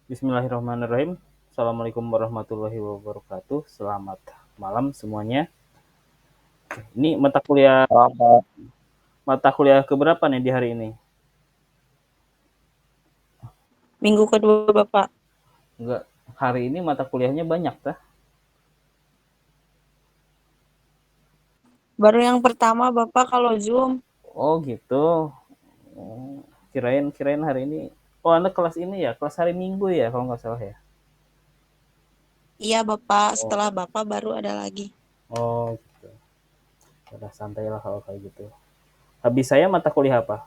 Bismillahirrahmanirrahim. Assalamualaikum warahmatullahi wabarakatuh. Selamat malam semuanya. Ini Apa? mata kuliah keberapa nih di hari ini? Minggu kedua, Bapak. Enggak, hari ini mata kuliahnya banyak tah? Baru yang pertama, Bapak, kalau Zoom. Oh gitu. Oh, kirain hari ini. Oh, Anda kelas ini ya, kelas hari Minggu ya kalau nggak salah ya. Iya, Bapak. Oh, Setelah Bapak baru ada lagi. oh gitu. Udah santai lah kalau kayak gitu. Habis saya mata kuliah apa?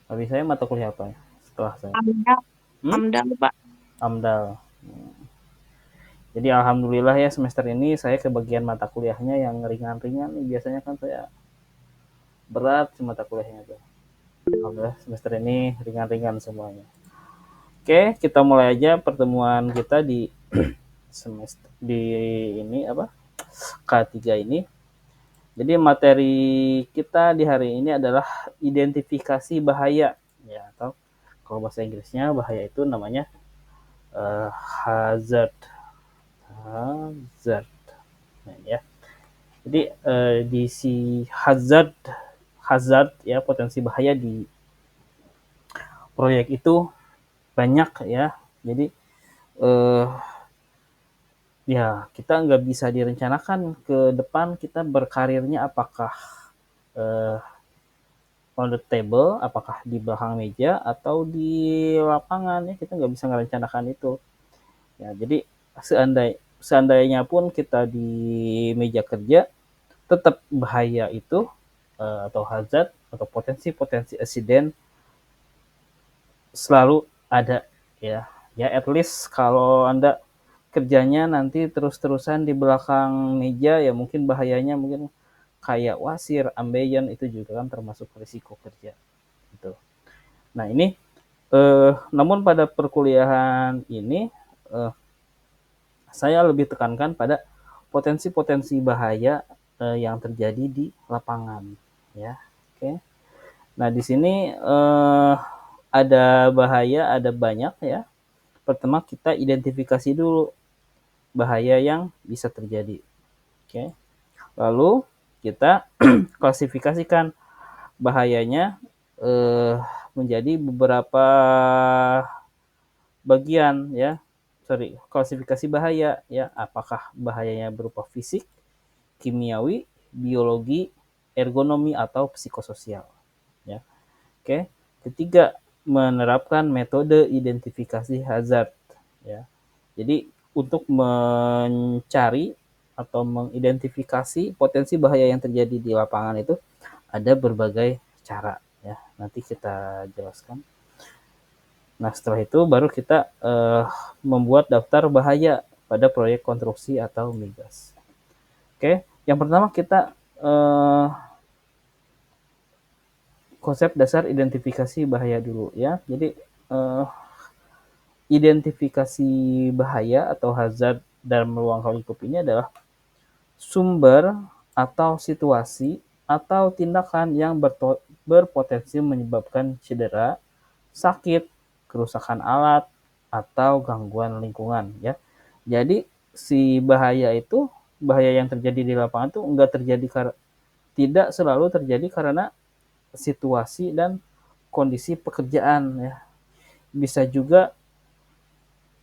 Habis saya mata kuliah apa ya? Setelah saya. AMDAL. Hmm? AMDAL, Pak. Amdal. Jadi alhamdulillah ya semester ini saya kebagian mata kuliahnya yang ringan-ringan. Biasanya kan saya berat mata kuliahnya tuh. Alhamdulillah semester ini ringan-ringan semuanya. Oke, kita mulai aja pertemuan kita di semester di ini apa? K3 ini. Jadi materi kita di hari ini adalah identifikasi bahaya ya, atau kalau bahasa Inggrisnya bahaya itu namanya hazard. Hazard. Nah, ya. Jadi di si hazard hazard ya potensi bahaya di proyek itu banyak ya. Jadi eh, ya kita nggak bisa direncanakan ke depan kita berkarirnya apakah eh, on the table, apakah di belakang meja atau di lapangan ya kita nggak bisa merencanakan itu. Ya jadi seandainya pun kita di meja kerja tetap bahaya itu atau hazard atau potensi-potensi accident selalu ada ya. Ya at least kalau Anda kerjanya nanti terus-terusan di belakang meja ya mungkin bahayanya mungkin kayak wasir, ambeien itu juga kan termasuk risiko kerja gitu. Nah, ini namun pada perkuliahan ini eh, saya lebih tekankan pada potensi-potensi bahaya yang terjadi di lapangan ya. Oke. Nah, di sini ada bahaya, ada banyak ya. Pertama kita identifikasi dulu bahaya yang bisa terjadi. Oke. Lalu kita klasifikasikan bahayanya menjadi beberapa bagian ya. Sorry, klasifikasi bahaya ya. Apakah bahayanya berupa fisik, kimiawi, biologi, ergonomi atau psikososial ya. Oke. Ketiga, menerapkan metode identifikasi hazard ya. Jadi untuk mencari atau mengidentifikasi potensi bahaya yang terjadi di lapangan itu ada berbagai cara ya. Nanti kita jelaskan. Nah, setelah itu baru kita membuat daftar bahaya pada proyek konstruksi atau migas. Oke, yang pertama kita konsep dasar identifikasi bahaya dulu ya. Jadi identifikasi bahaya atau hazard dalam ruang lingkup ini adalah sumber atau situasi atau tindakan yang berpotensi menyebabkan cedera, sakit, kerusakan alat, atau gangguan lingkungan ya. Jadi si bahaya itu bahaya yang terjadi di lapangan itu tidak selalu terjadi karena situasi dan kondisi pekerjaan ya. Bisa juga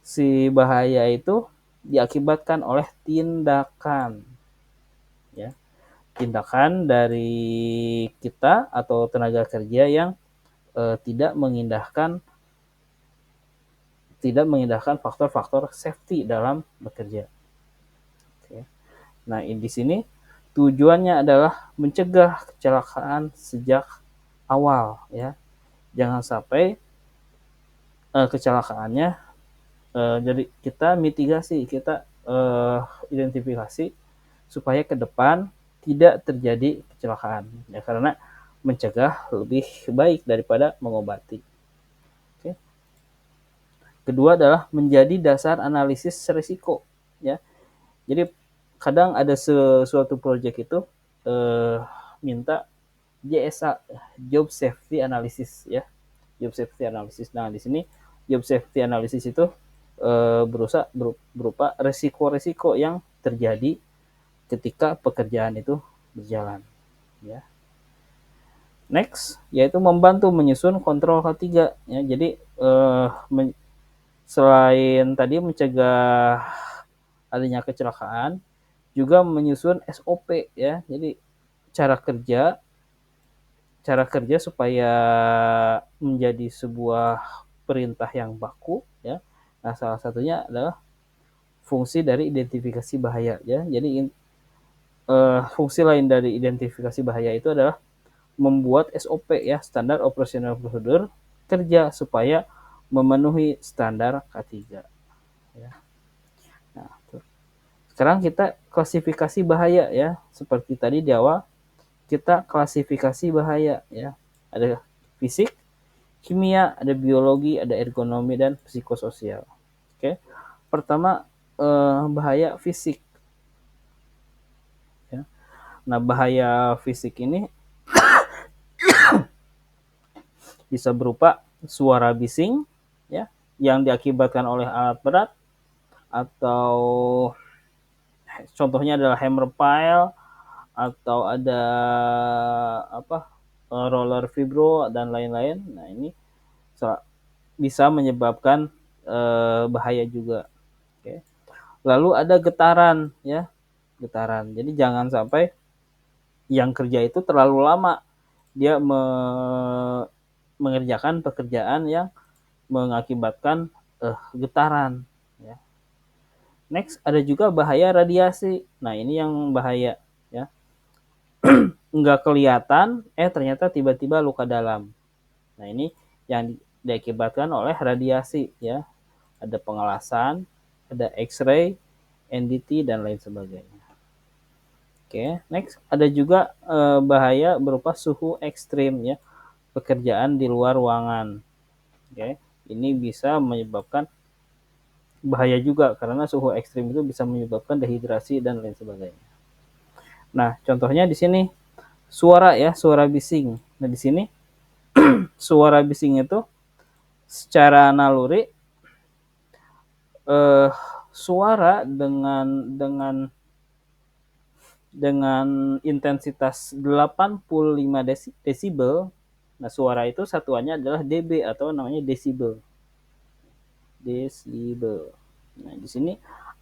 si bahaya itu diakibatkan oleh tindakan ya. Tindakan dari kita atau tenaga kerja yang tidak mengindahkan faktor-faktor safety dalam bekerja. Oke. Nah, di sini tujuannya adalah mencegah kecelakaan sejak awal ya. Jangan sampai kecelakaannya jadi kita mitigasi, kita identifikasi supaya ke depan tidak terjadi kecelakaan ya karena mencegah lebih baik daripada mengobati. Oke. Kedua adalah menjadi dasar analisis risiko ya. Jadi kadang ada sesuatu proyek itu minta JSA, Job Safety Analysis ya. Job Safety Analysis. Nah, di sini Job Safety Analysis itu berupa resiko-resiko yang terjadi ketika pekerjaan itu berjalan ya. Next, yaitu membantu menyusun kontrol K3 ya. Jadi selain tadi mencegah adanya kecelakaan, juga menyusun SOP ya. Jadi cara kerja supaya menjadi sebuah perintah yang baku ya. Nah, salah satunya adalah fungsi dari identifikasi bahaya ya. Jadi fungsi lain dari identifikasi bahaya itu adalah membuat SOP ya, standar operasional prosedur kerja supaya memenuhi standar K3 ya. Nah, sekarang kita klasifikasi bahaya ya. Seperti tadi di awal kita klasifikasi bahaya ya. Ada fisik, kimia, ada biologi, ada ergonomi dan psikososial. Oke. Pertama bahaya fisik. Ya. Nah, bahaya fisik ini bisa berupa suara bising ya yang diakibatkan oleh alat berat, atau contohnya adalah hammer pile, atau ada roller vibro dan lain-lain. Nah, ini bisa menyebabkan bahaya juga. Oke. Lalu ada getaran ya, getaran. Jadi jangan sampai yang kerja itu terlalu lama dia mengerjakan pekerjaan yang mengakibatkan getaran ya. Next, ada juga bahaya radiasi. Nah, ini yang bahaya ya. Nggak kelihatan, ternyata tiba-tiba luka dalam. Nah, ini yang diakibatkan oleh radiasi ya. Ada pengelasan, ada X-ray, NDT dan lain sebagainya. Oke, next ada juga bahaya berupa suhu ekstrim ya, pekerjaan di luar ruangan. Oke, ini bisa menyebabkan bahaya juga karena suhu ekstrim itu bisa menyebabkan dehidrasi dan lain sebagainya. Nah, contohnya di sini suara ya, suara bising. Nah, di sini suara bising itu secara naluri suara dengan intensitas 85 desibel. Nah, suara itu satuannya adalah dB atau namanya desibel. Desibel. Nah, di sini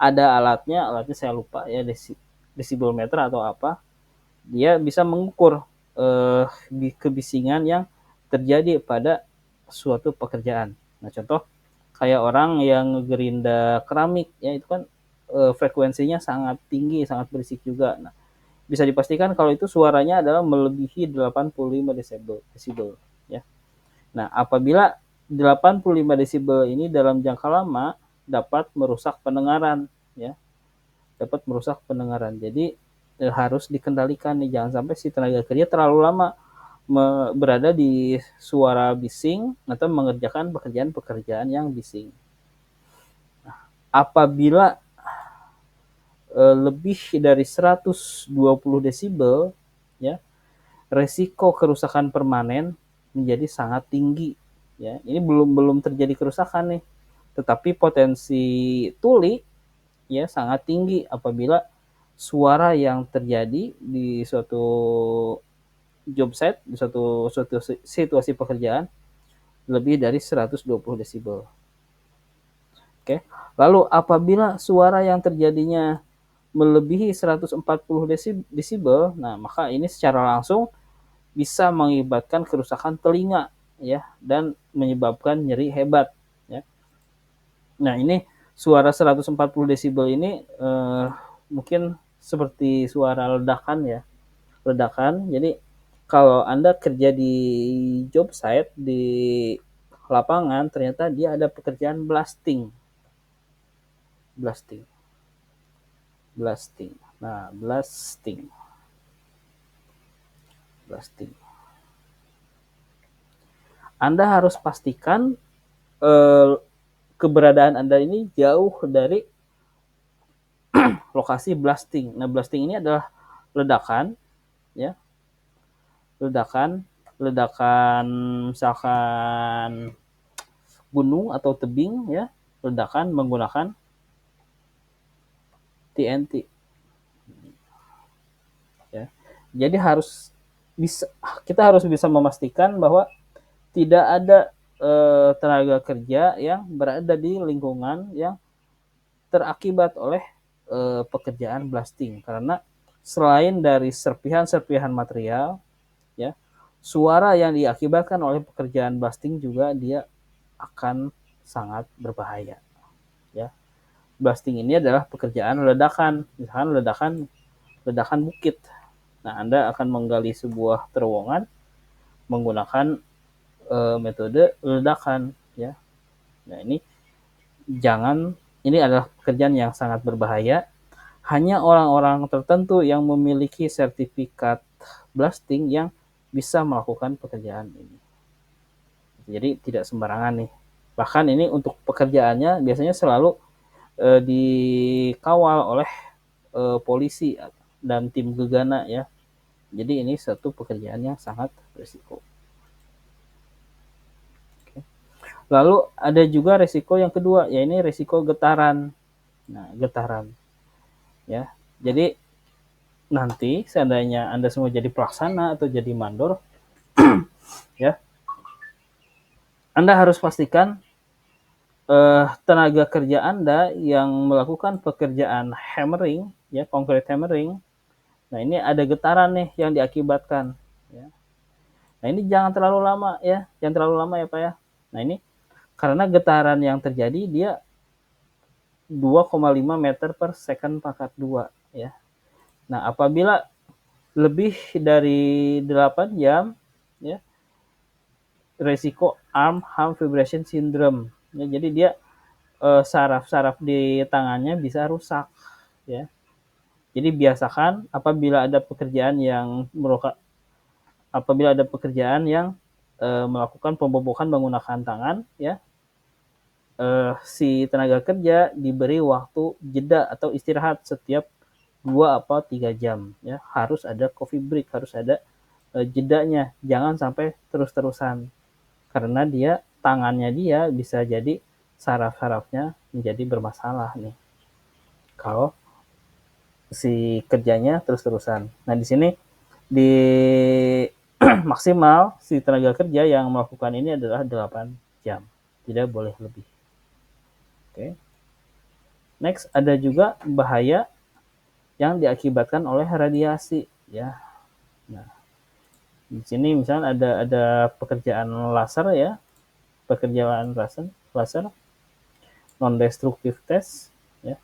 ada alatnya saya lupa ya, desibel meter atau apa. Dia bisa mengukur kebisingan yang terjadi pada suatu pekerjaan. Nah, contoh kayak orang yang ngegerinda keramik ya, itu kan frekuensinya sangat tinggi, sangat berisik juga. Nah, bisa dipastikan kalau itu suaranya adalah melebihi 85 desibel ya. Nah, apabila 85 desibel ini dalam jangka lama dapat merusak pendengaran ya. Dapat merusak pendengaran. Jadi harus dikendalikan nih, jangan sampai si tenaga kerja terlalu lama berada di suara bising atau mengerjakan pekerjaan-pekerjaan yang bising. Nah, apabila lebih dari 120 desibel ya, resiko kerusakan permanen menjadi sangat tinggi ya. Ini belum terjadi kerusakan nih, tetapi potensi tuli ya sangat tinggi apabila suara yang terjadi di suatu job site, di suatu situasi pekerjaan lebih dari 120 desibel. Oke. Lalu apabila suara yang terjadinya melebihi 140 desibel, nah maka ini secara langsung bisa mengakibatkan kerusakan telinga ya dan menyebabkan nyeri hebat ya. Nah, ini suara 140 desibel ini mungkin seperti suara ledakan ya. Ledakan. Jadi kalau Anda kerja di job site di lapangan, ternyata dia ada pekerjaan blasting. Blasting. Blasting. Nah, blasting. Blasting. Anda harus pastikan keberadaan Anda ini jauh dari lokasi blasting. Nah, blasting ini adalah ledakan ya. ledakan misalkan gunung atau tebing ya, ledakan menggunakan TNT ya. Jadi kita harus bisa memastikan bahwa tidak ada tenaga kerja yang berada di lingkungan yang terakibat oleh pekerjaan blasting, karena selain dari serpihan-serpihan material ya, suara yang diakibatkan oleh pekerjaan blasting juga dia akan sangat berbahaya ya. Blasting ini adalah pekerjaan ledakan, misalkan ledakan bukit. Nah, Anda akan menggali sebuah terowongan menggunakan metode ledakan ya. Nah, ini adalah pekerjaan yang sangat berbahaya. Hanya orang-orang tertentu yang memiliki sertifikat blasting yang bisa melakukan pekerjaan ini. Jadi tidak sembarangan nih. Bahkan ini untuk pekerjaannya biasanya selalu dikawal oleh polisi dan tim gegana ya. Jadi ini satu pekerjaan yang sangat berisiko. Lalu ada juga resiko yang kedua, yaitu resiko getaran. Nah, getaran ya. Jadi nanti seandainya Anda semua jadi pelaksana atau jadi mandor ya, Anda harus pastikan tenaga kerja Anda yang melakukan pekerjaan hammering ya, concrete hammering. Nah, ini ada getaran nih yang diakibatkan ya. Nah, ini jangan terlalu lama ya, Pak ya. Nah, ini karena getaran yang terjadi dia 2,5 meter per second pangkat 2 ya. Nah, apabila lebih dari 8 jam ya, resiko arm harm vibration syndrome ya, jadi dia saraf-saraf di tangannya bisa rusak ya. Jadi biasakan apabila ada pekerjaan yang melakukan pembobokan menggunakan tangan ya, si tenaga kerja diberi waktu jeda atau istirahat setiap 2 atau 3 jam ya. Harus ada coffee break, harus ada jedanya, jangan sampai terus-terusan, karena tangannya dia bisa jadi saraf-sarafnya menjadi bermasalah nih kalau si kerjanya terus-terusan. Nah, di sini di maksimal si tenaga kerja yang melakukan ini adalah 8 jam, tidak boleh lebih. Oke. Next, ada juga bahaya yang diakibatkan oleh radiasi ya. Nah, di sini misalnya ada pekerjaan laser ya, pekerjaan laser non destructive test ya.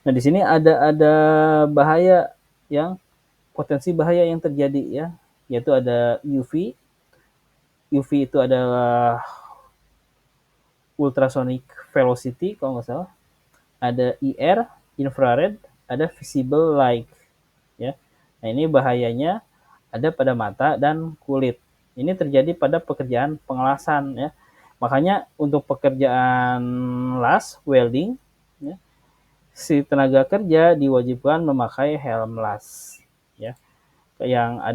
Nah, di sini ada bahaya potensi bahaya yang terjadi ya, yaitu ada UV. UV itu adalah ultrasonic velocity kalau nggak salah. Ada IR, infrared, ada visible light ya. Nah, ini bahayanya ada pada mata dan kulit. Ini terjadi pada pekerjaan pengelasan ya. Makanya untuk pekerjaan las, welding ya, si tenaga kerja diwajibkan memakai helm las ya. Yang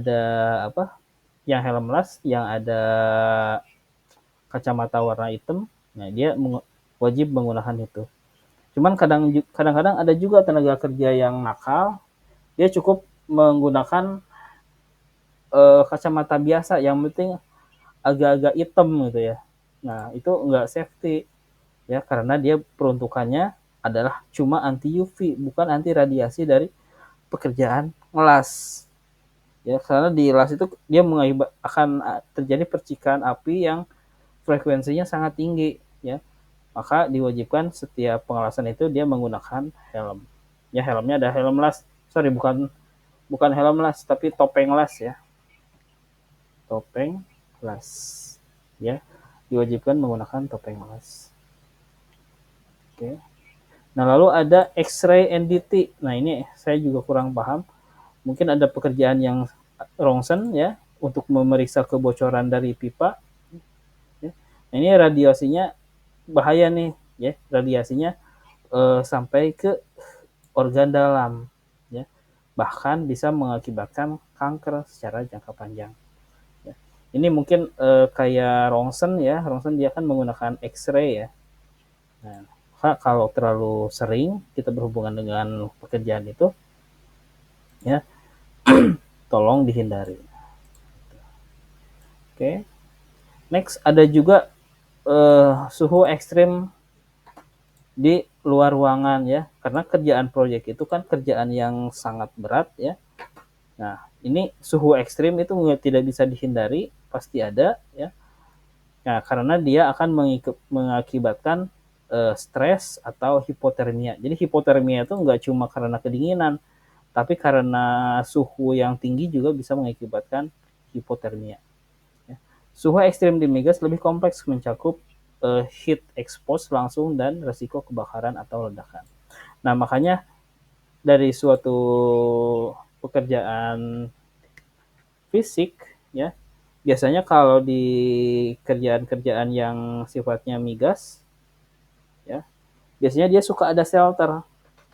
helm las yang ada kacamata warna hitam. Nah, dia wajib menggunakan itu. Cuman kadang-kadang ada juga tenaga kerja yang nakal, dia cukup menggunakan kacamata biasa yang penting agak-agak hitam gitu ya. Nah, itu enggak safety ya, karena dia peruntukannya adalah cuma anti UV, bukan anti radiasi dari pekerjaan ngelas. Ya, karena di las itu dia akan terjadi percikan api yang frekuensinya sangat tinggi ya. Maka diwajibkan setiap pengelasan itu dia menggunakan helm. Ya, helmnya ada helm las. Sorry, bukan helm las tapi topeng las ya. Topeng las. Ya, diwajibkan menggunakan topeng las. Oke. Nah, lalu ada X-ray NDT. Nah, ini saya juga kurang paham. Mungkin ada pekerjaan yang rongsen ya untuk memeriksa kebocoran dari pipa. Ya. Nah, ini radiasinya bahaya nih ya, radiasinya sampai ke organ dalam ya. bahkan bisa mengakibatkan kanker secara jangka panjang. Ya. Ini mungkin kayak rongsen ya, rongsen dia kan menggunakan X-ray ya. Nah, kalau terlalu sering kita berhubungan dengan pekerjaan itu, ya tolong dihindari. Oke, next ada juga suhu ekstrim di luar ruangan ya, karena kerjaan proyek itu kan kerjaan yang sangat berat ya. Nah, ini suhu ekstrim itu tidak bisa dihindari, pasti ada ya. Nah, karena dia akan mengakibatkan stres atau hipotermia. Jadi hipotermia itu nggak cuma karena kedinginan, tapi karena suhu yang tinggi juga bisa mengakibatkan hipotermia. Ya. Suhu ekstrim di migas lebih kompleks, mencakup heat expose langsung dan resiko kebakaran atau ledakan. Nah, makanya dari suatu pekerjaan fisik ya, biasanya kalau di kerjaan-kerjaan yang sifatnya migas ya, biasanya dia suka ada shelter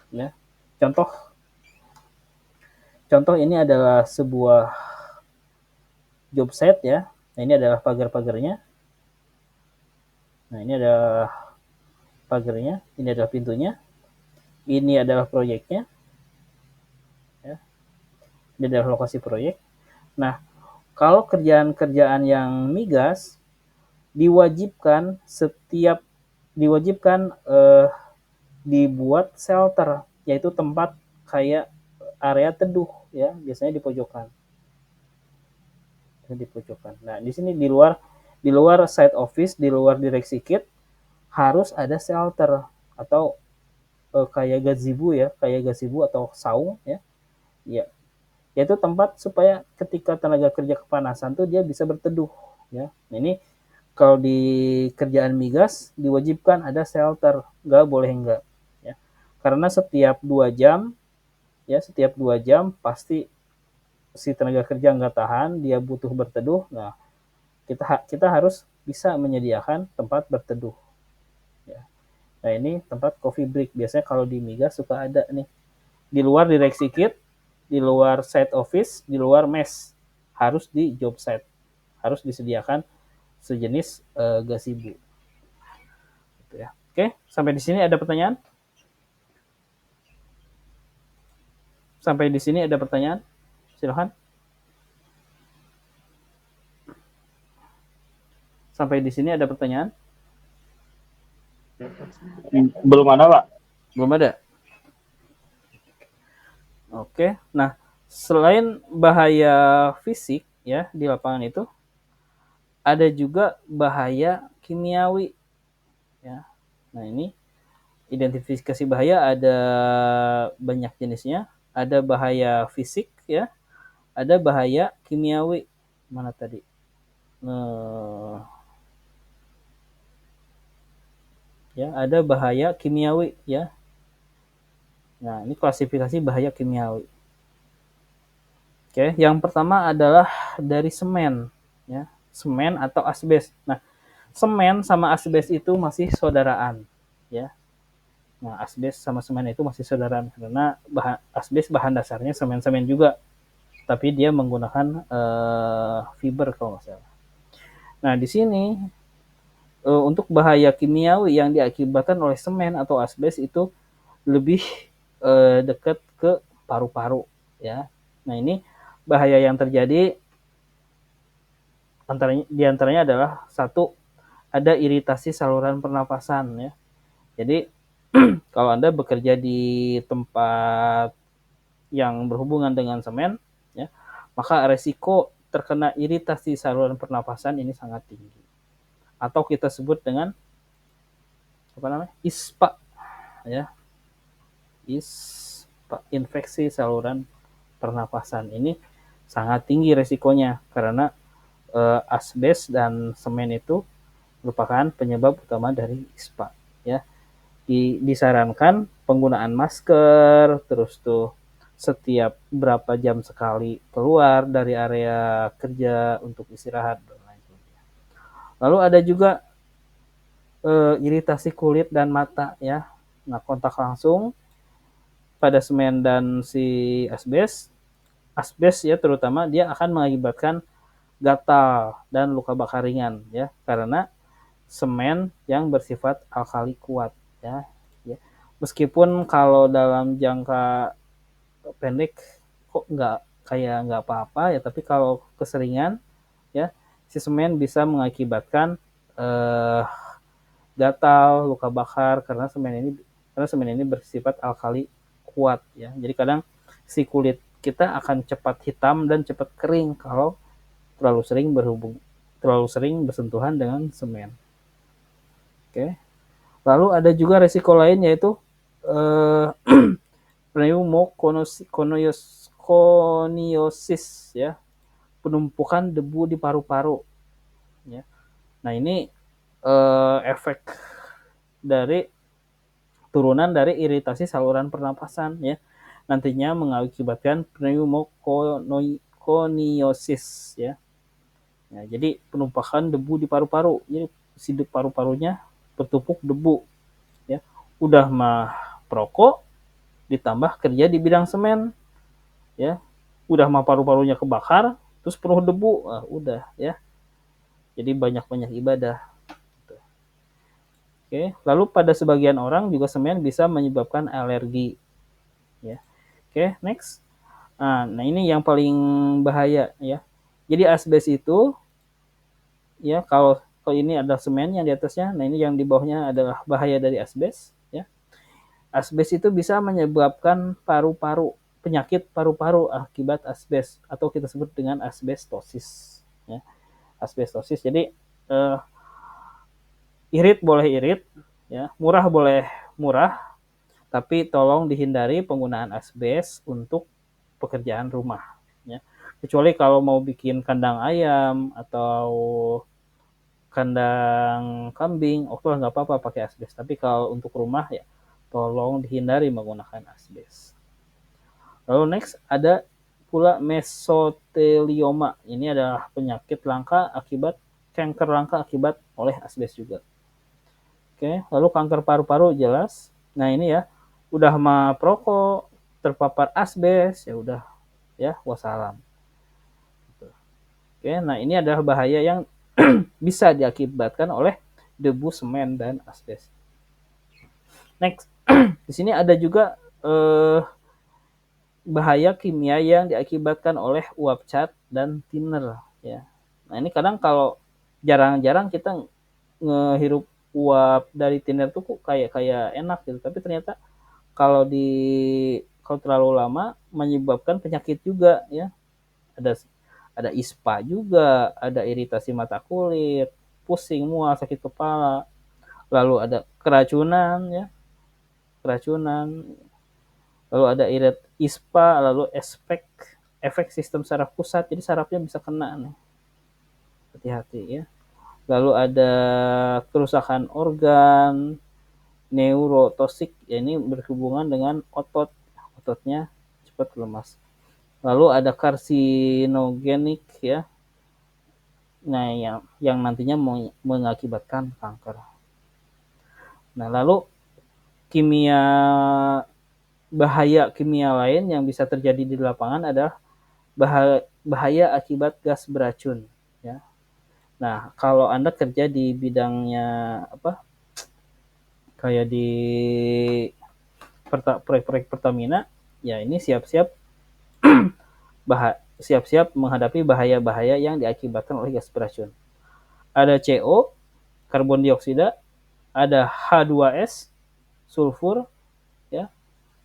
ya. Contoh contoh ini adalah sebuah job site ya. Nah, ini adalah pagar-pagarnya. Nah, ini adalah pagarnya, ini adalah pintunya, ini adalah proyeknya ya. Ini adalah lokasi proyek. Nah, kalau kerjaan-kerjaan yang migas diwajibkan dibuat shelter, yaitu tempat kayak area teduh ya, biasanya di pojokan. Nah, di sini di luar site office, di luar direksi kit harus ada shelter atau kayak gazebo atau saung ya. Ya, yaitu tempat supaya ketika tenaga kerja kepanasan tuh dia bisa berteduh ya. Nah, ini kalau di kerjaan migas diwajibkan ada shelter, nggak boleh enggak ya. Karena setiap 2 jam pasti si tenaga kerja nggak tahan, dia butuh berteduh. Nah, kita harus bisa menyediakan tempat berteduh ya. Nah, ini tempat coffee break biasanya kalau di migas suka ada nih, di luar direksi kit, di luar site office, di luar mes, harus di job site harus disediakan sejenis gazebo gitu ya. Oke, sampai di sini ada pertanyaan? Sampai di sini ada pertanyaan? Silahkan. Sampai di sini ada pertanyaan? Belum ada, Pak. Belum ada. Oke, nah selain bahaya fisik ya di lapangan itu, ada juga bahaya kimiawi ya. Nah, ini identifikasi bahaya ada banyak jenisnya. Ada bahaya fisik ya, ada bahaya kimiawi. Mana tadi? Ya, ada bahaya kimiawi ya. Nah, ini klasifikasi bahaya kimiawi. Oke, yang pertama adalah dari semen ya, semen atau asbes. Nah, semen sama asbes itu masih saudaraan ya. Nah, asbes sama semen itu masih saudaraan karena asbes bahan dasarnya semen-semen juga, tapi dia menggunakan fiber kalau nggak salah. Nah, di sini untuk bahaya kimiawi yang diakibatkan oleh semen atau asbes itu lebih dekat ke paru-paru ya. Nah, ini bahaya yang terjadi diantaranya adalah satu, ada iritasi saluran pernapasan ya. Jadi kalau Anda bekerja di tempat yang berhubungan dengan semen ya, maka resiko terkena iritasi saluran pernapasan ini sangat tinggi. Atau kita sebut dengan ISPA ya. ISPA, infeksi saluran pernapasan. Ini sangat tinggi resikonya karena asbes dan semen itu merupakan penyebab utama dari ISPA ya. Disarankan penggunaan masker, terus tuh setiap berapa jam sekali keluar dari area kerja untuk istirahat dan lain sebagainya. Lalu ada juga iritasi kulit dan mata ya. Nah, kontak langsung pada semen dan si asbes ya terutama dia akan mengakibatkan gatal dan luka bakar ringan ya, karena semen yang bersifat alkali kuat ya. Meskipun kalau dalam jangka pendek kok nggak apa-apa ya, tapi kalau keseringan ya si semen bisa mengakibatkan gatal, luka bakar karena semen ini bersifat alkali kuat ya. Jadi kadang si kulit kita akan cepat hitam dan cepat kering kalau terlalu sering bersentuhan dengan semen. Oke. Lalu ada juga resiko lain yaitu pneumoconiosis ya, penumpukan debu di paru-paru ya. Nah, ini efek dari turunan dari iritasi saluran pernapasan ya. Nantinya mengakibatkan pneumoconiosis ya. Ya, jadi penumpukan debu di paru-paru. Jadi si paru-parunya bertumpuk debu ya. Udah mah perokok ditambah kerja di bidang semen ya. Udah mah paru-parunya kebakar terus penuh debu. Udah ya. Jadi banyak-banyak ibadah. Oke, lalu pada sebagian orang juga semen bisa menyebabkan alergi. Ya. Oke, next. Nah, ini yang paling bahaya ya. Jadi asbes itu ya, kalau ini ada semen yang di atasnya, nah ini yang di bawahnya adalah bahaya dari asbes ya. Asbes itu bisa menyebabkan penyakit paru-paru akibat asbes atau kita sebut dengan asbestosis ya. Asbestosis. Jadi irit boleh irit ya, murah boleh murah, tapi tolong dihindari penggunaan asbes untuk pekerjaan rumah ya. Kecuali kalau mau bikin kandang ayam atau kandang kambing, oke lah nggak apa-apa pakai asbes. Tapi kalau untuk rumah ya tolong dihindari menggunakan asbes. Lalu next ada pula mesotelioma. Ini adalah penyakit kanker langka akibat oleh asbes juga. Oke, lalu kanker paru-paru jelas. Nah ini ya, udah mah perokok, terpapar asbes, ya udah ya wassalam. Oke, nah ini adalah bahaya yang bisa diakibatkan oleh debu, semen, dan asbes. Next, di sini ada juga bahaya kimia yang diakibatkan oleh uap cat dan thinner ya. Nah ini kadang kalau jarang-jarang kita ngehirup uap dari thinner tuh kok kayak enak gitu, tapi ternyata kalau terlalu lama menyebabkan penyakit juga ya. Ada ispa juga, ada iritasi mata kulit, pusing, mual, sakit kepala, lalu ada keracunan ya, lalu ada ispa, lalu efek sistem saraf pusat, jadi sarafnya bisa kena nih, hati-hati ya. Lalu ada kerusakan organ, neurotoksik, ya ini berhubungan dengan ototnya cepat lemas. Lalu ada karsinogenik ya, nah yang nantinya mengakibatkan kanker. Nah lalu bahaya kimia lain yang bisa terjadi di lapangan adalah bahaya akibat gas beracun ya. Nah kalau Anda kerja di bidangnya kayak di proyek-proyek Pertamina ya, ini siap-siap menghadapi bahaya-bahaya yang diakibatkan oleh gas beracun. Ada CO, karbon dioksida, ada H2S, sulfur ya.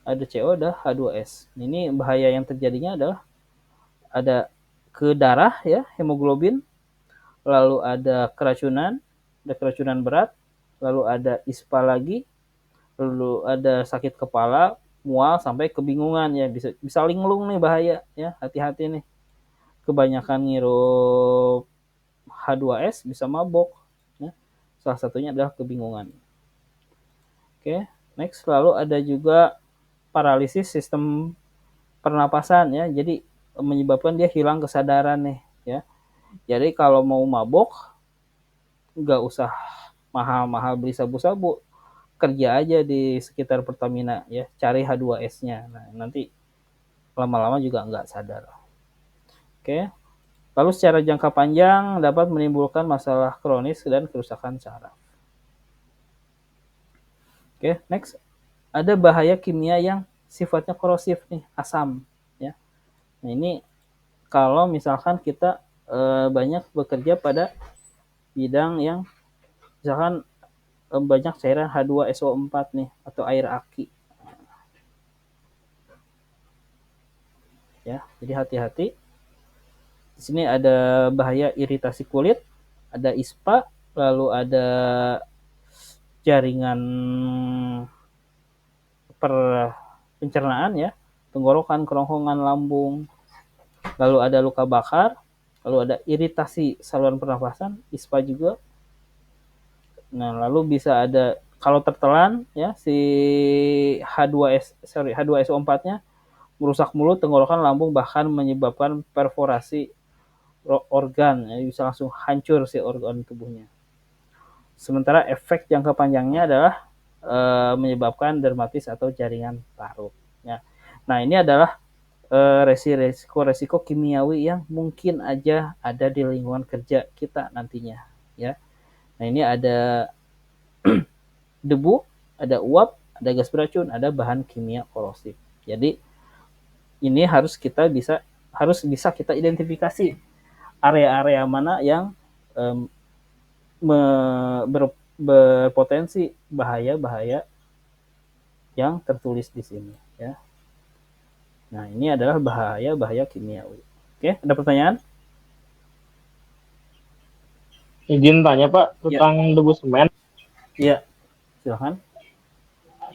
Ada CO, ada H2S. Ini bahaya yang terjadinya adalah ada ke darah ya, hemoglobin, lalu ada keracunan berat, lalu ada ispa lagi, lalu ada sakit kepala, mual, sampai kebingungan ya, bisa linglung nih, bahaya ya, hati-hati nih. Kebanyakan ngirup H2S bisa mabok ya. Salah satunya adalah kebingungan. Oke, next. Lalu ada juga paralisis sistem pernapasan ya, jadi menyebabkan dia hilang kesadaran nih ya. Jadi kalau mau mabok nggak usah mahal-mahal beli sabu-sabu, kerja aja di sekitar Pertamina ya, cari H2S-nya. Nah, nanti lama-lama juga nggak sadar. Oke. Lalu secara jangka panjang dapat menimbulkan masalah kronis dan kerusakan saraf. Oke, next. Ada bahaya kimia yang sifatnya korosif nih, asam ya. Nah, ini kalau misalkan kita banyak bekerja pada bidang yang misalkan banyak cairan H2SO4 nih atau air aki. Ya, jadi hati-hati. Di sini ada bahaya iritasi kulit, ada ISPA, lalu ada jaringan pencernaan ya, tenggorokan, kerongkongan, lambung, lalu ada luka bakar, lalu ada iritasi saluran pernafasan, ISPA juga. Nah, lalu bisa ada kalau tertelan ya si H2SO4-nya merusak mulut, tenggorokan, lambung, bahkan menyebabkan perforasi organ, ya, bisa langsung hancur si organ tubuhnya. Sementara efek jangka panjangnya adalah menyebabkan dermatis atau jaringan parut. Ya. Nah, ini adalah resiko-resiko kimiawi yang mungkin aja ada di lingkungan kerja kita nantinya. Ya. Nah, ini ada debu, ada uap, ada gas beracun, ada bahan kimia korosif. Jadi ini harus bisa kita identifikasi area-area mana yang berpotensi bahaya-bahaya yang tertulis di sini ya. Nah, ini adalah bahaya-bahaya kimiawi. Oke, ada pertanyaan? Izin tanya Pak tentang debu semen. Iya, silahkan.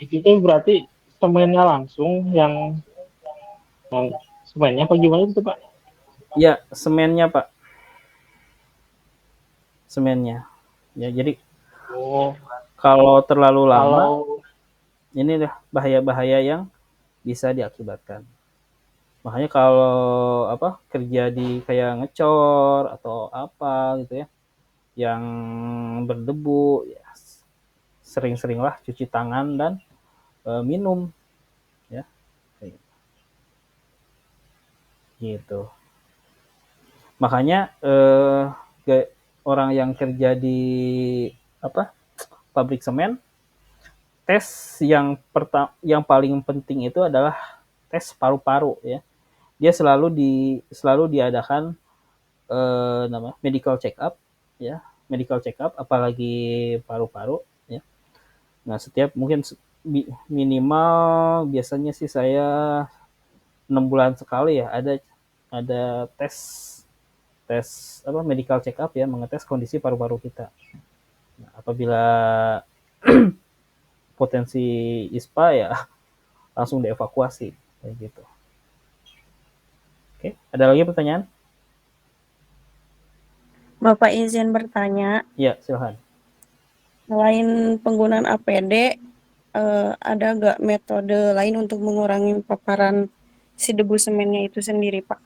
Itu berarti semennya langsung yang semennya apa gimana itu Pak? Iya, semennya Pak. Semennya. Ya, jadi kalau terlalu lama, ini dah bahaya-bahaya yang bisa diakibatkan. Makanya kalau kerja di kayak ngecor atau apa gitu ya, yang berdebu, ya sering-seringlah cuci tangan dan minum, ya, gitu. Makanya orang yang kerja di pabrik semen, tes yang paling penting itu adalah tes paru-paru ya. Dia selalu diadakan medical check up ya, medical check up apalagi paru-paru ya. Nah, setiap mungkin minimal biasanya sih saya 6 bulan sekali ya ada tes medical check up ya, mengetes kondisi paru-paru kita. Nah, apabila potensi ISPA ya langsung dievakuasi kayak gitu. Oke, ada lagi pertanyaan? Bapak izin bertanya. Iya, silahkan. Selain penggunaan APD, ada nggak metode lain untuk mengurangi paparan si debu semennya itu sendiri, Pak?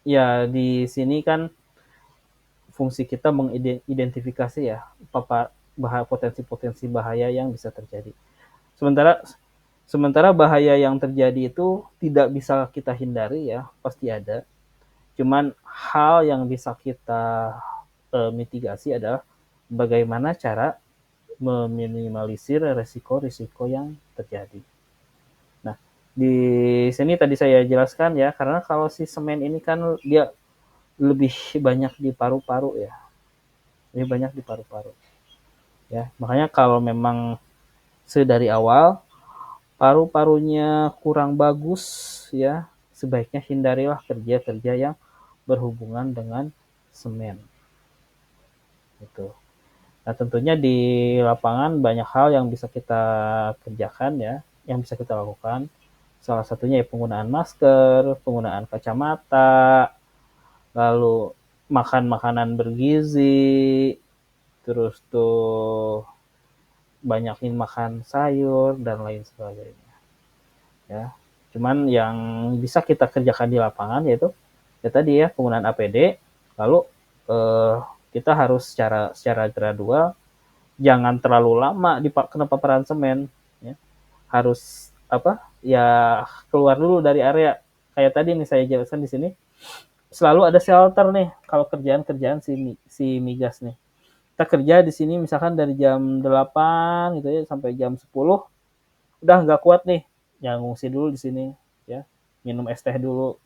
Ya, di sini kan fungsi kita mengidentifikasi ya potensi-potensi bahaya yang bisa terjadi. Sementara bahaya yang terjadi itu tidak bisa kita hindari ya, pasti ada. Cuman hal yang bisa kita mitigasi adalah bagaimana cara meminimalisir resiko-risiko yang terjadi. Nah, di sini tadi saya jelaskan ya, karena kalau si semen ini kan dia lebih banyak di paru-paru ya. Lebih banyak di paru-paru. Ya, makanya kalau memang sedari awal paru-parunya kurang bagus ya, sebaiknya hindarilah kerja-kerja yang berhubungan dengan semen. Gitu. Nah, tentunya di lapangan banyak hal yang bisa kita kerjakan ya, yang bisa kita lakukan. Salah satunya ya penggunaan masker, penggunaan kacamata, lalu makan makanan bergizi, terus tuh banyakin makan sayur dan lain sebagainya. Ya, cuman yang bisa kita kerjakan di lapangan yaitu ya tadi ya penggunaan APD, lalu kita harus secara gradual jangan terlalu lama kena paparan semen, ya. Harus apa ya, keluar dulu dari area. Kayak tadi nih saya jelaskan di sini, selalu ada shelter nih kalau kerjaan-kerjaan si migas nih. Kita kerja di sini misalkan dari jam 8 gitu ya sampai jam 10, udah nggak kuat nih, ya ngungsi dulu di sini, ya minum es teh dulu,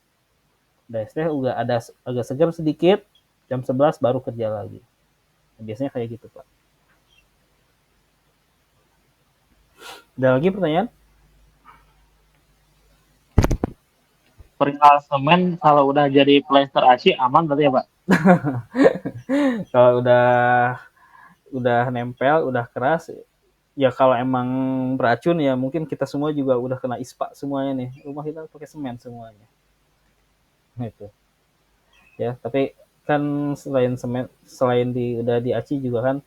udah es teh udah ada agak segar sedikit, jam 11 baru kerja lagi. Biasanya kayak gitu Pak. Ada lagi pertanyaan? Perihal semen kalau udah jadi plester aci aman berarti ya Pak? Kalau udah nempel, udah keras, ya kalau emang beracun ya mungkin kita semua juga udah kena ispa semuanya nih. Rumah kita pakai semen semuanya. Gitu. Ya, tapi kan selain semen, selain udah di aci juga kan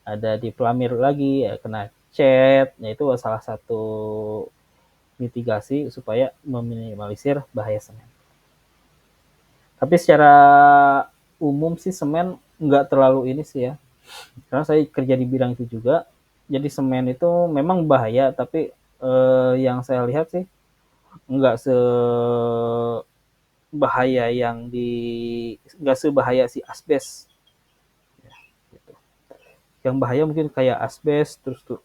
ada di pelamir lagi, ya kena cat. Ya itu salah satu mitigasi supaya meminimalisir bahaya semen. Tapi secara umum sih semen nggak terlalu ini sih ya. Karena saya kerja di bidang itu juga, jadi semen itu memang bahaya, tapi yang saya lihat sih nggak sebahaya nggak sebahaya si asbes. Ya, gitu. Yang bahaya mungkin kayak asbes, terus tuh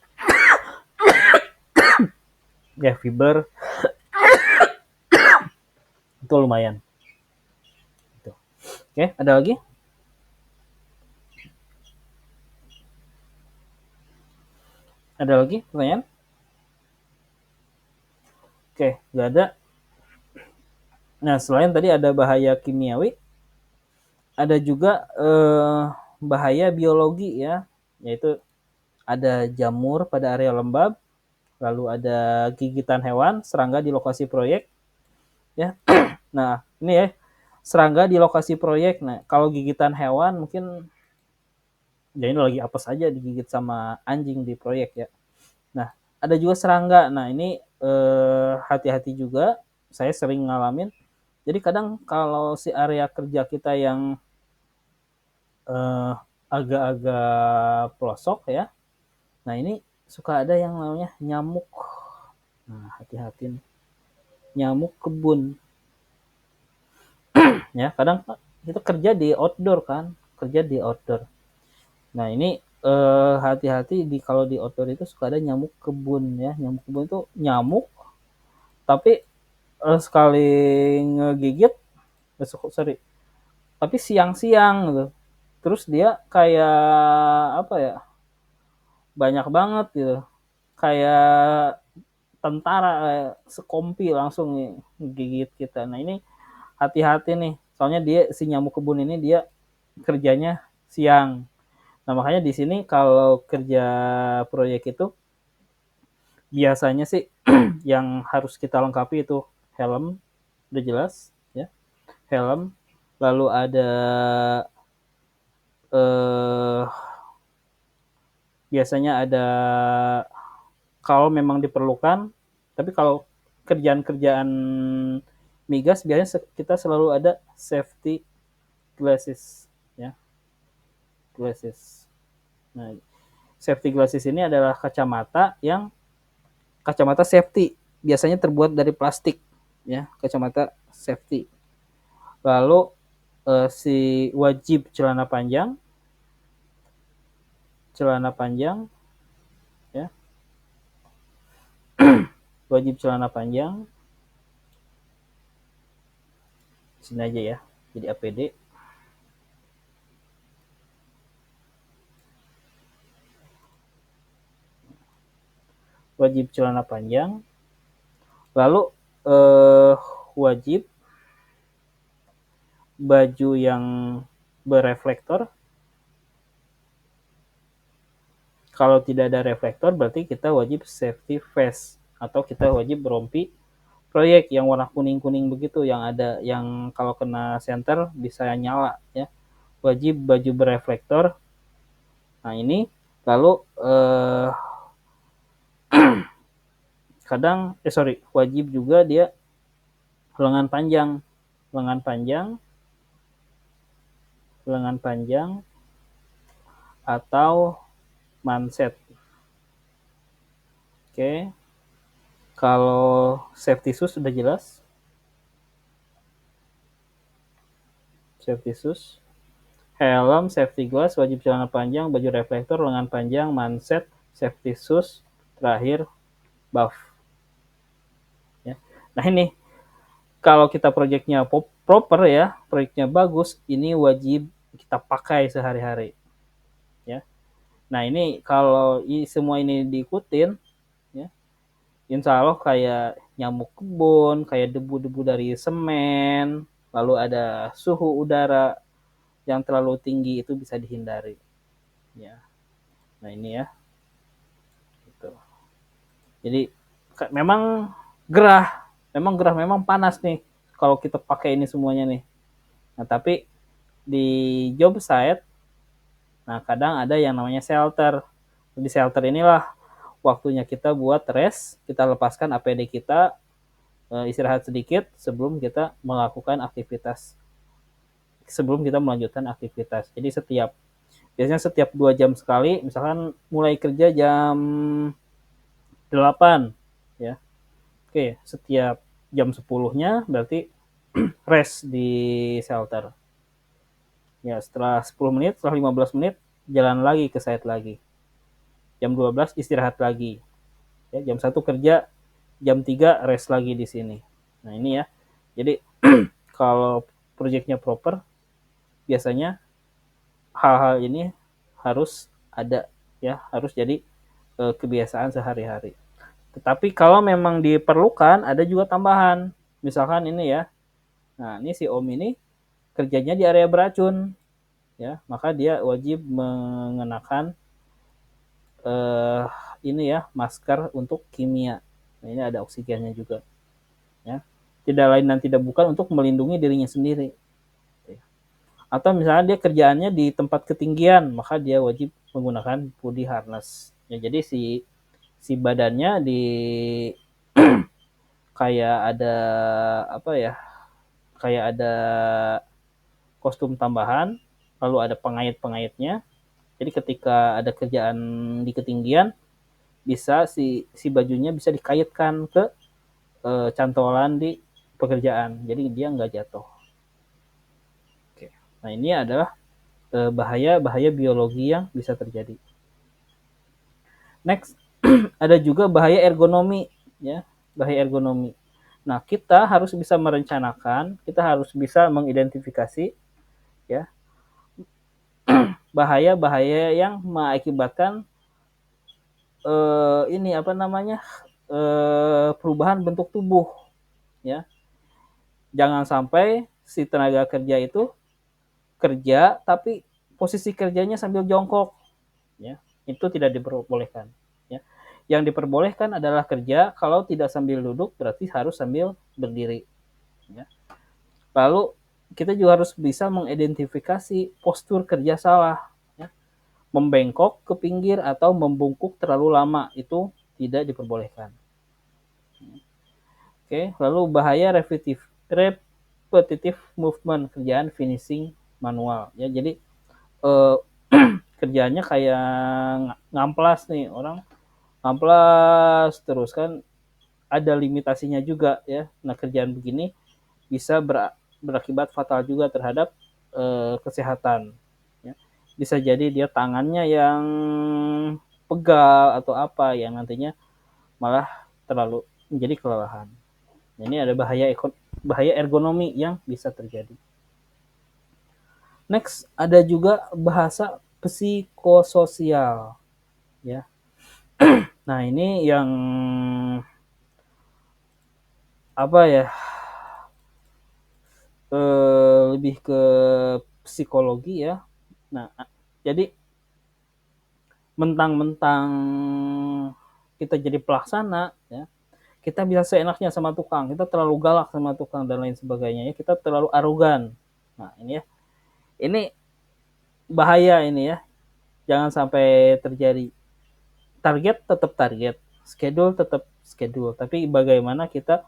ya fiber itu lumayan. Gitu. Oke, ada lagi? Ada lagi pertanyaan? Oke, nggak ada. Nah, selain tadi ada bahaya kimiawi, ada juga bahaya biologi ya, yaitu ada jamur pada area lembab, lalu ada gigitan hewan, serangga di lokasi proyek, ya. Nah, ini ya, serangga di lokasi proyek. Nah, kalau gigitan hewan mungkin ya ini lagi apes aja digigit sama anjing di proyek ya. Nah, ada juga serangga. Nah, ini hati-hati juga. Saya sering ngalamin. Jadi kadang kalau si area kerja kita yang eh, agak-agak pelosok ya. Nah, ini suka ada yang namanya nyamuk. Nah, hati-hati nih. Nyamuk kebun. Ya, kadang kita kerja di outdoor kan, kerja di outdoor. Nah, ini hati-hati kalau di outdoor itu suka ada nyamuk kebun ya. Nyamuk kebun itu nyamuk tapi sekali ngegigit, sorry, tapi siang-siang gitu. Terus dia kayak apa ya? Banyak banget gitu. Kayak tentara, kayak sekompi langsung nih gigit kita. Nah, ini hati-hati nih. Soalnya si nyamuk kebun ini dia kerjanya siang. Nah, makanya di sini kalau kerja proyek itu biasanya sih yang harus kita lengkapi itu helm, udah jelas ya. Helm, lalu ada eh biasanya ada kalau memang diperlukan, tapi kalau kerjaan-kerjaan migas biasanya kita selalu ada safety glasses ya, glasses. Nah, safety glasses ini adalah kacamata safety, biasanya terbuat dari plastik ya, kacamata safety. Lalu si wajib celana panjang ya, wajib celana panjang. Sini aja ya, jadi APD. Wajib celana panjang. Lalu wajib baju yang bereflektor. Kalau tidak ada reflektor berarti kita wajib safety vest atau kita wajib rompi proyek yang warna kuning-kuning begitu, yang ada yang kalau kena senter bisa nyala ya. Wajib baju bereflektor. Nah, ini lalu wajib juga dia lengan panjang, lengan panjang, lengan panjang atau manset. Oke. Kalau safety shoes sudah jelas. Safety shoes, helm, safety glass, wajib celana panjang, baju reflektor, lengan panjang, manset, safety shoes, terakhir buff. Ya. Nah ini kalau kita proyeknya proper ya, proyeknya bagus, ini wajib kita pakai sehari-hari. Ya. Nah ini kalau semua ini diikutin, ya, insya Allah kayak nyamuk kebun, kayak debu-debu dari semen, lalu ada suhu udara yang terlalu tinggi itu bisa dihindari. Ya. Nah ini ya. Gitu. Jadi memang memang panas nih kalau kita pakai ini semuanya nih. Nah tapi di job site, nah kadang ada yang namanya shelter. Di shelter inilah waktunya kita buat rest, kita lepaskan APD kita, istirahat sedikit sebelum kita melakukan aktivitas, sebelum kita melanjutkan aktivitas. Jadi biasanya setiap 2 jam sekali, misalkan mulai kerja jam 8 ya. Oke, setiap jam 10-nya berarti rest di shelter. Ya, setelah 10 menit, setelah 15 menit jalan lagi ke site lagi. Jam 12 istirahat lagi. Ya, jam 1 kerja, jam 3 rest lagi di sini. Nah, ini ya. Jadi kalau proyeknya proper, biasanya hal-hal ini harus ada ya, harus jadi kebiasaan sehari-hari. Tetapi kalau memang diperlukan ada juga tambahan. Misalkan ini ya. Nah, ini si Om ini kerjanya di area beracun ya, maka dia wajib mengenakan ini ya, masker untuk kimia. Nah, ini ada oksigennya juga ya. Tidak lain dan tidak bukan untuk melindungi dirinya sendiri. Atau misalnya dia kerjaannya di tempat ketinggian, maka dia wajib menggunakan body harness. Ya, jadi si badannya di kayak ada apa ya? Kayak ada kostum tambahan, lalu ada pengait-pengaitnya. Jadi ketika ada kerjaan di ketinggian, bisa si bajunya bisa dikaitkan ke cantolan di pekerjaan. Jadi dia nggak jatuh. Oke. Nah ini adalah bahaya biologi yang bisa terjadi. Next, ada juga bahaya ergonomi, ya, bahaya ergonomi. Nah kita harus bisa merencanakan, kita harus bisa mengidentifikasi, ya, bahaya-bahaya yang mengakibatkan ini apa namanya perubahan bentuk tubuh, ya. Jangan sampai si tenaga kerja itu kerja tapi posisi kerjanya sambil jongkok, ya. Itu tidak diperbolehkan, ya. Yang diperbolehkan adalah kerja kalau tidak sambil duduk berarti harus sambil berdiri, ya. Lalu kita juga harus bisa mengidentifikasi postur kerja salah, ya. Membengkok ke pinggir atau membungkuk terlalu lama itu tidak diperbolehkan. Oke, lalu bahaya repetitive movement, kerjaan finishing manual, ya. Jadi kerjaannya kayak ngamplas nih, orang ngamplas terus kan, ada limitasinya juga ya. Nah kerjaan begini bisa berakibat fatal juga terhadap kesehatan, ya. Bisa jadi dia tangannya yang pegal atau apa yang nantinya malah terlalu menjadi kelelahan. Ini ada bahaya ergonomi yang bisa terjadi. Next, ada juga bahasa psikososial, ya. Nah, ini yang apa ya? Lebih ke psikologi ya. Nah, jadi mentang-mentang kita jadi pelaksana, ya, kita bisa seenaknya sama tukang, kita terlalu galak sama tukang dan lain sebagainya, ya, kita terlalu arogan. Nah ini ya, ini bahaya ini ya, jangan sampai terjadi. Target tetap target, schedule tetap schedule, tapi bagaimana kita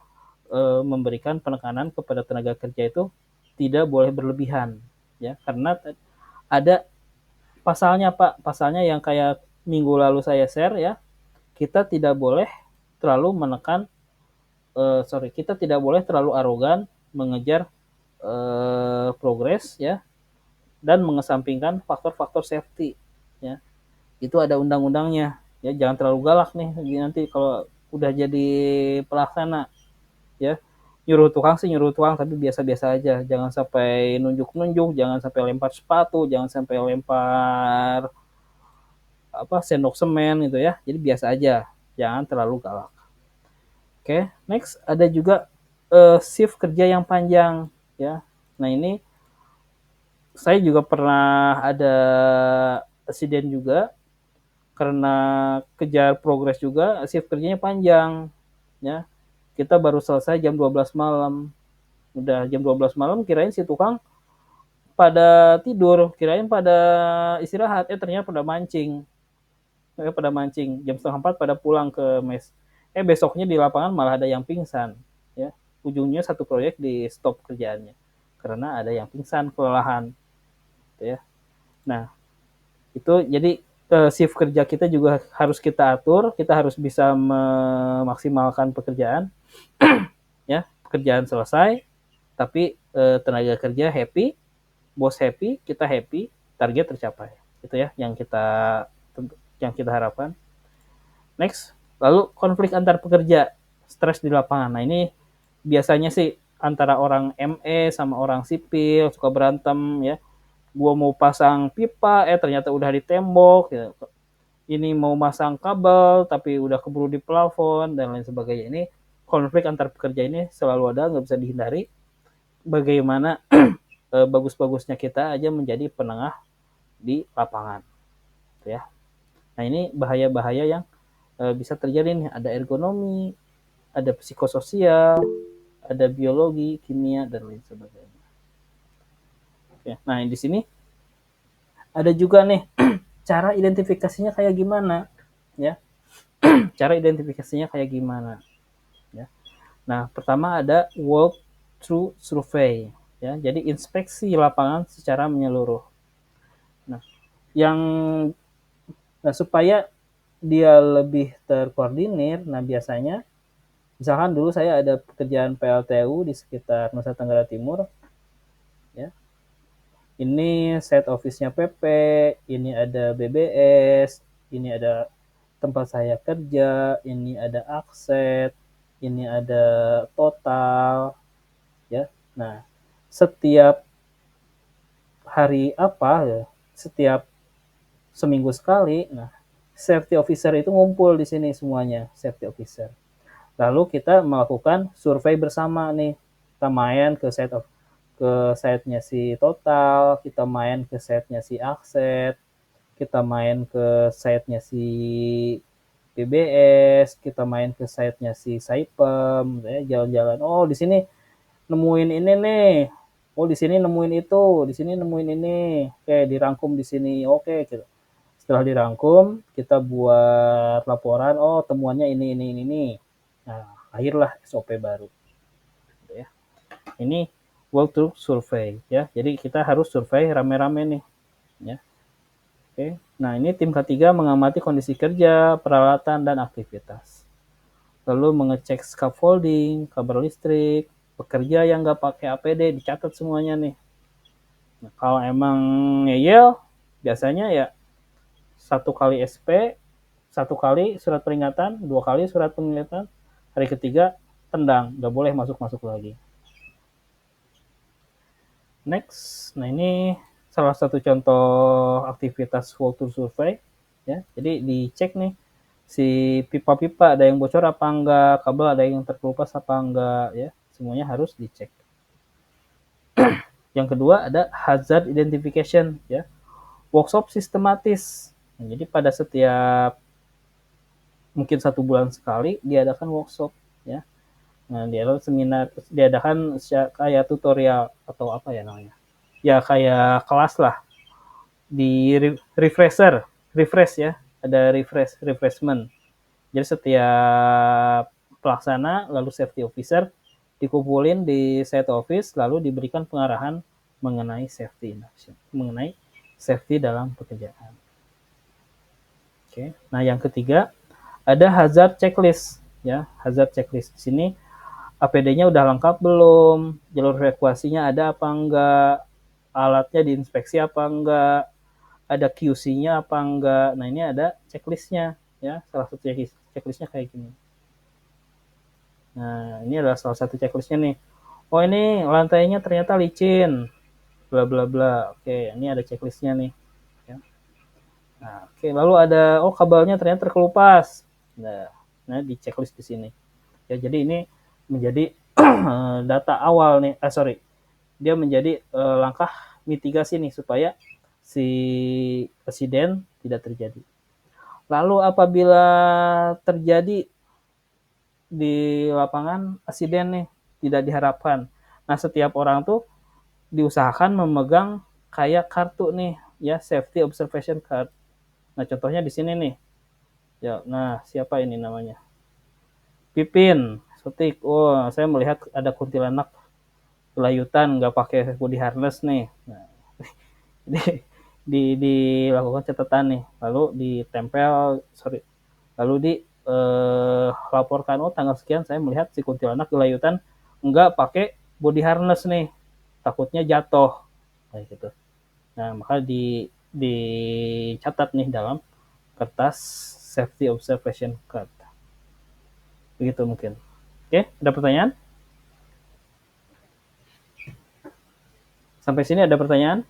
memberikan penekanan kepada tenaga kerja itu tidak boleh berlebihan, ya, karena ada pasalnya Pak, pasalnya yang kayak minggu lalu saya share ya, kita tidak boleh terlalu menekan kita tidak boleh terlalu arogan mengejar progres ya, dan mengesampingkan faktor-faktor safety ya. Itu ada undang-undangnya ya, jangan terlalu galak nih nanti kalau udah jadi pelaksana ya. Nyuruh tukang sih nyuruh tukang, tapi biasa-biasa aja, jangan sampai nunjuk-nunjuk, jangan sampai lempar sepatu, jangan sampai lempar sendok semen gitu ya. Jadi biasa aja, jangan terlalu galak. Oke, next ada juga shift kerja yang panjang ya. Nah ini saya juga pernah ada insiden juga karena kejar progres juga, shift kerjanya panjang ya. Kita baru selesai jam 12 malam. Udah jam 12 malam kirain si tukang pada tidur, kirain pada istirahat, ternyata pada mancing. Pada mancing. Jam setengah 4 pada pulang ke mes. Besoknya di lapangan malah ada yang pingsan ya. Ujungnya satu proyek di stop kerjaannya karena ada yang pingsan kelelahan gitu ya. Nah, itu jadi shift kerja kita juga harus kita atur, kita harus bisa memaksimalkan pekerjaan ya. Pekerjaan selesai tapi tenaga kerja happy, bos happy, kita happy, target tercapai. Itu ya yang kita harapkan. Next, lalu konflik antar pekerja, stres di lapangan. Nah ini biasanya sih antara orang ME sama orang sipil suka berantem ya. Gua mau pasang pipa, ternyata udah di tembok. Ya. Ini mau masang kabel, tapi udah keburu di plafon dan lain sebagainya. Ini konflik antar pekerja ini selalu ada, nggak bisa dihindari. Bagaimana bagus-bagusnya kita aja menjadi penengah di lapangan, ya. Nah ini bahaya-bahaya yang bisa terjadi nih. Ada ergonomi, ada psikososial, ada biologi, kimia dan lain sebagainya. Oke. Nah di sini ada juga nih cara identifikasinya kayak gimana, ya. Cara identifikasinya kayak gimana, ya. Nah pertama ada walk through survey, ya. Jadi inspeksi lapangan secara menyeluruh. Nah yang supaya dia lebih terkoordinir, nah biasanya misalkan dulu saya ada pekerjaan PLTU di sekitar Nusa Tenggara Timur ya. Ini set office-nya PP, ini ada BBS, ini ada tempat saya kerja, ini ada akset, ini ada total ya. Nah, setiap hari ya, setiap seminggu sekali, nah safety officer itu ngumpul di sini semuanya, safety officer. Lalu kita melakukan survei bersama nih. Kita main ke site-nya si Total, kita main ke site-nya si Akset, kita main ke site-nya si PBS, kita main ke site-nya si Saipem, jalan-jalan. Oh, di sini nemuin ini nih. Oh, di sini nemuin itu, di sini nemuin ini. Oke, dirangkum di sini. Oke, gitu. Setelah dirangkum, kita buat laporan. Oh, temuannya ini. Nah, lahirlah SOP baru. Ya. Ini walk through survey ya. Jadi kita harus survei rame-rame nih. Ya. Oke. Nah, ini tim ketiga mengamati kondisi kerja, peralatan dan aktivitas. Lalu mengecek scaffolding, kabel listrik, pekerja yang nggak pakai APD dicatat semuanya nih. Nah, kalau emang ngeyel, biasanya ya 1 kali SP, 1 kali surat peringatan, 2 kali surat peringatan, hari ketiga tendang, nggak boleh masuk lagi. Next, nah ini salah satu contoh aktivitas walkthrough survey ya. Jadi dicek nih si pipa-pipa ada yang bocor apa enggak, kabel ada yang terkelupas apa enggak ya. Semuanya harus dicek. Yang kedua ada hazard identification ya. Workshop sistematis. Nah, jadi pada setiap mungkin 1 bulan sekali diadakan workshop ya. Nah, diadakan kayak tutorial atau apa ya namanya. Ya kayak kelas lah. Di refresh ya. Ada refreshment. Jadi setiap pelaksana lalu safety officer dikumpulin di site office lalu diberikan pengarahan mengenai safety dalam pekerjaan. Oke. Nah, yang ketiga ada hazard checklist ya. Hazard checklist di sini APD-nya udah lengkap belum? Jalur evakuasinya ada apa enggak? Alatnya diinspeksi apa enggak? Ada QC-nya apa enggak? Nah, ini ada checklist-nya ya. Salah satu checklist-nya kayak gini. Nah, ini adalah salah satu checklist-nya nih. Oh, ini lantainya ternyata licin. Bla bla bla. Oke, ini ada checklist-nya nih. Ya. Nah, oke, lalu ada kabelnya ternyata terkelupas. Nah, di checklist di sini. Ya, jadi ini menjadi data awal nih. Dia menjadi langkah mitigasi nih supaya si presiden tidak terjadi. Lalu apabila terjadi di lapangan insiden nih tidak diharapkan. Nah, setiap orang tuh diusahakan memegang kayak kartu nih ya, safety observation card. Nah, contohnya di sini nih. Ya, nah siapa ini namanya? Pipin, Sutik. Oh, saya melihat ada kuntilanak kelayutan nggak pakai body harness nih. Nah, dilakukan catatan nih, lalu ditempel, lalu laporkan, oh tanggal sekian saya melihat si kuntilanak kelayutan nggak pakai body harness nih, takutnya jatuh, kayak gitu. Nah, maka dicatat nih dalam kertas safety observation card. Begitu mungkin. Oke, ada pertanyaan? Sampai sini ada pertanyaan?